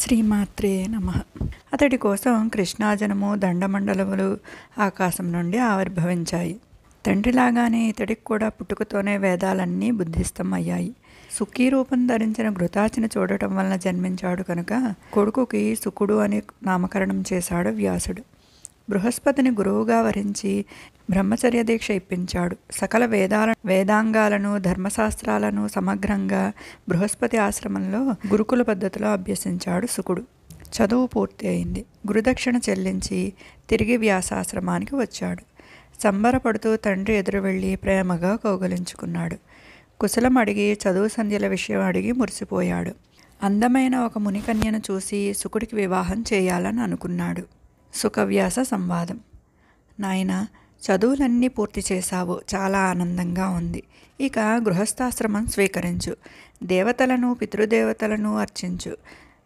శ్రీమాత్రే నమః. అతడి కోసం కృష్ణాజనము దండమండలములు ఆకాశం నుండి ఆవిర్భవించాయి. తండ్రిలాగానే ఇతడికి కూడా పుట్టుకతోనే వేదాలన్నీ బుద్ధిస్థం అయ్యాయి. సుఖీ రూపం ధరించిన ఘృతాచిని చూడటం వలన జన్మించాడు కనుక కొడుకుకి సుకుడు అని నామకరణం చేశాడు వ్యాసుడు. బృహస్పతిని గురువుగా వరించి బ్రహ్మచర్య దీక్ష ఇప్పించాడు. సకల వేదాంగాలను ధర్మశాస్త్రాలను సమగ్రంగా బృహస్పతి ఆశ్రమంలో గురుకుల పద్ధతిలో అభ్యసించాడు సుకుడు. చదువు పూర్తి అయింది. గురుదక్షిణ చెల్లించి తిరిగి వ్యాసాశ్రమానికి వచ్చాడు. సంబరపడుతూ తండ్రి ఎదురు వెళ్ళి ప్రేమగా కౌగలించుకున్నాడు. కుశలం అడిగి చదువు సంధ్యల విషయం అడిగి మురిసిపోయాడు. అందమైన ఒక మునికన్యను చూసి సుకుడికి వివాహం చేయాలని అనుకున్నాడు. సుఖవ్యాస సంవాదం. నాయనా, చదువులన్నీ పూర్తి చేశావు, చాలా ఆనందంగా ఉంది. ఇక గృహస్థాశ్రమం స్వీకరించు. దేవతలను పితృదేవతలను అర్చించు.